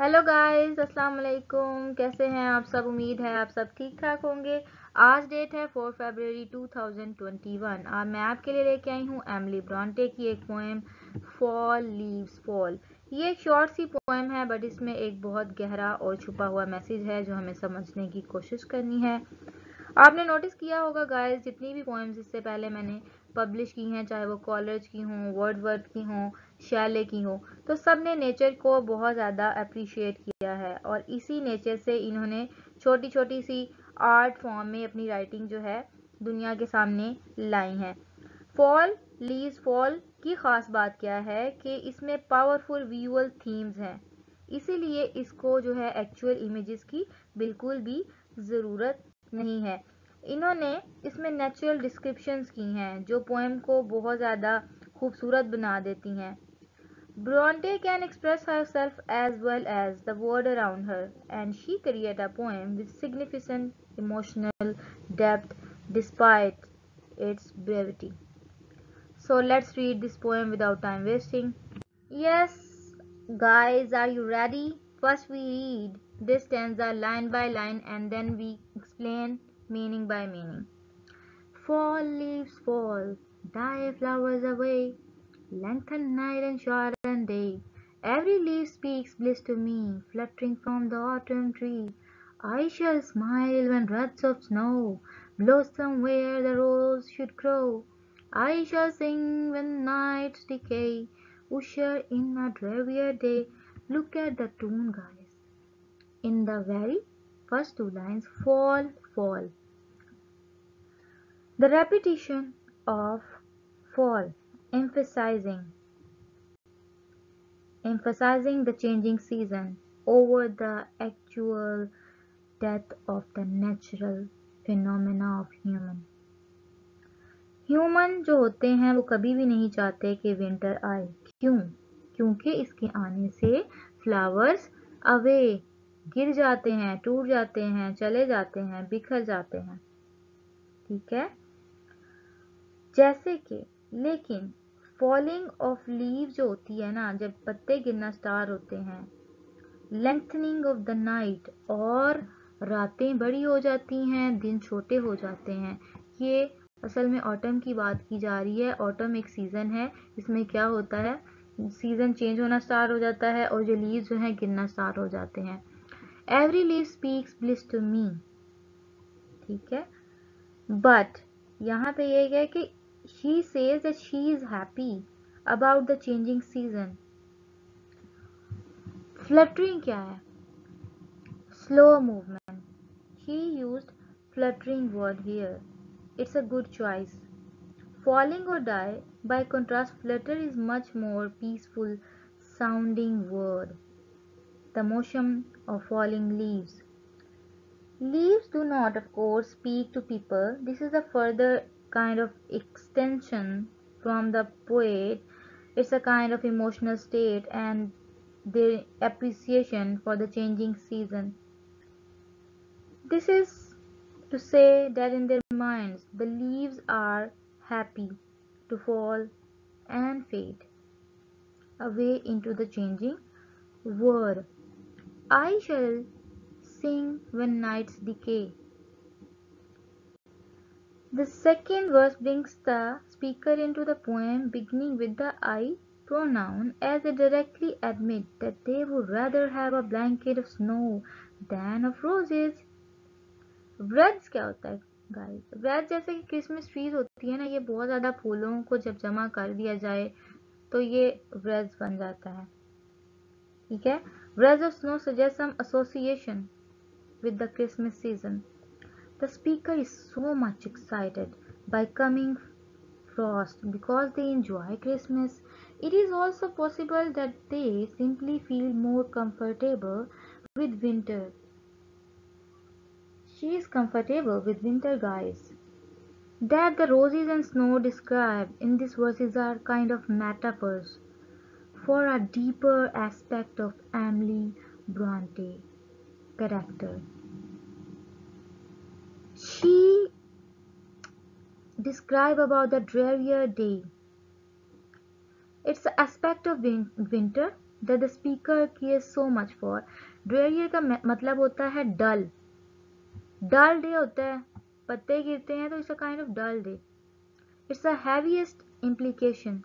Hello guys, अस्सलाम वालेकुम। कैसे हैं आप सब? उम्मीद है आप सब ठीक ठाक होंगे। आज डेट है 4 फरवरी 2021। आज मैं आपके लिए लेके आई हूँ एमिली ब्रॉन्टे की एक पोएम फॉल लीव्स फॉल। ये एक शॉर्ट सी पोएम है, बट इसमें एक बहुत गहरा और छुपा हुआ मैसेज है जो हमें समझने की कोशिश करनी है। आपने नोटिस किया होगा गाइस, जितनी भी पोएम्स इससे पहले मैंने पब्लिश की हैं, चाहे वो कॉलेज की हों, वर्डवर्थ की हों, शैले की हों, तो सब ने नेचर को बहुत ज़्यादा अप्रिशिएट किया है और इसी नेचर से इन्होंने छोटी छोटी सी आर्ट फॉर्म में अपनी राइटिंग जो है दुनिया के सामने लाई है। फॉल लीव्स फॉल की ख़ास बात क्या है कि इसमें पावरफुल विजुअल थीम्स हैं, इसीलिए इसको जो है एक्चुअल इमेजेस की बिल्कुल भी ज़रूरत नहीं है। इन्होंने इसमें नेचुरल डिस्क्रिप्शंस की हैं जो पोएम को बहुत ज़्यादा खूबसूरत बना देती हैं। Bronte can express herself as well as the world around her, and she created a poem with significant emotional depth despite its brevity. So let's read this poem without time wasting. Yes, guys, are you ready? First, we read this stanza line by line and then we explain meaning by meaning. Fall leaves fall, die flowers away, lengthen night and shorten day. Every leaf speaks bliss to me, fluttering from the autumn tree. I shall smile when wreaths of snow blossom where the rose should grow. I shall sing when nights decay, usher in a drearier day. Look at the tune, guys. In the very first two lines, fall, fall. The repetition of fall, emphasizing the changing season over the actual death of the natural phenomena of human. Human जो होते हैं वो कभी भी नहीं चाहते कि winter आए। क्यों? क्योंकि इसके आने से फ्लावर्स अवे गिर जाते हैं, टूट जाते हैं, चले जाते हैं, बिखर जाते हैं। ठीक है, जैसे कि लेकिन फॉलिंग ऑफ लीव जो होती है ना, जब पत्ते गिरना स्टार्ट होते हैं, लेंथनिंग ऑफ द नाइट, और रातें बड़ी हो जाती हैं, दिन छोटे हो जाते हैं। ये असल में ऑटम की बात की जा रही है। ऑटम एक सीज़न है, इसमें क्या होता है, सीज़न चेंज होना स्टार्ट हो जाता है और जो लीव जो हैं गिरना स्टार्ट हो जाते हैं। Every leaf speaks bliss to me. ठीक है, बट यहाँ पे ये है कि she says that she is happy about the changing season. Fluttering क्या है? Slow movement. He used fluttering word here. It's a good choice. Falling or die, by contrast, flutter is much more peaceful sounding word. The motion of falling leaves. Leaves do not, of course, speak to people. This is a further kind of extension from the poet. It's a kind of emotional state and their appreciation for the changing season. This is to say that in their minds the leaves are happy to fall and fade away into the changing world. I shall sing when nights decay. The second verse brings the speaker into the poem, beginning with the I pronoun, as they directly admit that they would rather have a blanket of snow than of roses. Vraj क्या होता है guys? Vraj जैसे कि Christmas trees होती है ना, ये बहुत ज़्यादा फूलों को जब जमा कर दिया जाए तो ये व्रज बन जाता है। ठीक है, wreaths of snow suggest some association with the Christmas season. The speaker is so much excited by coming frost because they enjoy Christmas. It is also possible that they simply feel more comfortable with winter. She is comfortable with winter, guys. That the roses and snow described in these verses are kind of metaphors for a deeper aspect of Emily Bronte character. She describe about the drearier day. It's the aspect of winter that the speaker cares so much for. Dreary का मतलब होता है dull. Dull day होता है, पत्ते गिरते हैं तो it's a kind of dull day. It's the heaviest implication.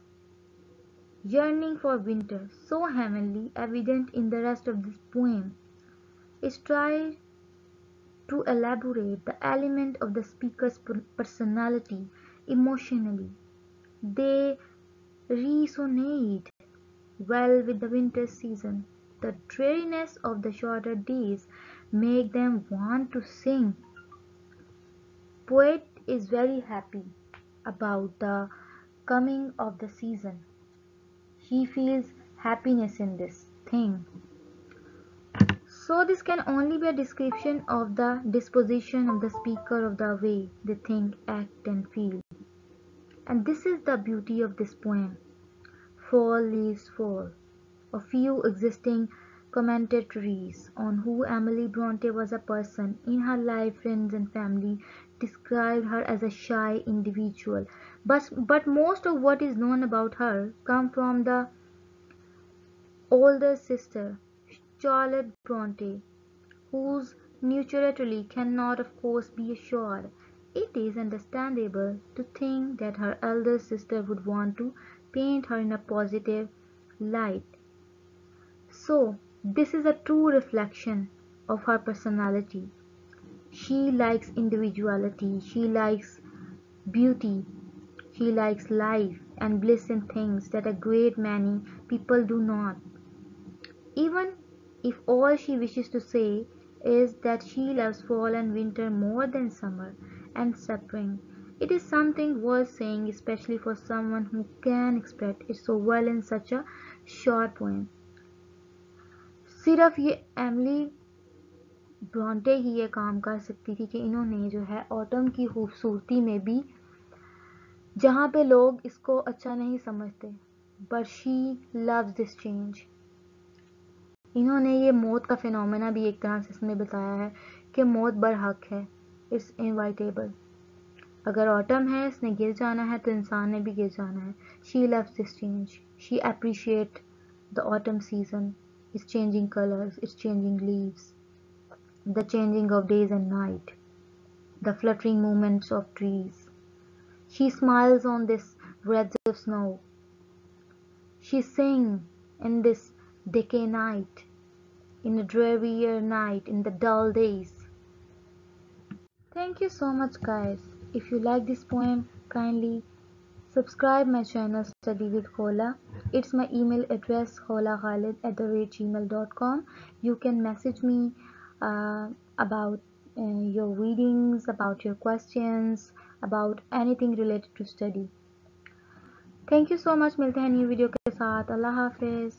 Yearning for winter, so heavenly evident in the rest of this poem, is tried to elaborate the element of the speaker's personality emotionally. They resonate well with the winter season. The dreariness of the shorter days make them want to sing. Poet is very happy about the coming of the season. He feels happiness in this thing. So this can only be a description of the disposition of the speaker, of the way they think, act and feel. And this is the beauty of this poem. Fall leaves fall. A few existing commentaries on who Emily Bronte was a person in her life, friends and family described her as a shy individual. But most of what is known about her come from the older sister, Charlotte Bronte, whose neutrality cannot of course be assured. It is understandable to think that her elder sister would want to paint her in a positive light. So, this is a true reflection of her personality. She likes individuality, she likes beauty, she likes life and bliss in things that a great many people do not. Even if all she wishes to say is that she loves fall and winter more than summer and spring, it is something worth saying, especially for someone who can express it so well in such a short poem. सिर्फ ये Emily Bronte ही ये काम कर सकती थी कि इन्होंने जो है ऑटम की खूबसूरती में भी, जहाँ पे लोग इसको अच्छा नहीं समझते, but she loves this change, इन्होंने ये मौत का फिनोमेना भी एक तरह से इसमें बताया है कि मौत बरहक है, इट्स इनवाइटेबल। अगर ऑटम है, इसने गिर जाना है तो इंसान ने भी गिर जाना है। She loves this change, she appreciate the autumn season, its changing colors, its changing leaves, the changing of days and night, the fluttering movements of trees. She smiles on this wreaths of snow. She sings in this decay night, in a drearier night, in the dull days. Thank you so much guys. If you like this poem, kindly subscribe my channel Study with Khola. It's my email address kholakhalid@gmail.com. You can message me about your readings, about your questions, about anything related to study. Thank you so much. मिलते हैं new video के साथ. अल्लाह हाफिज़.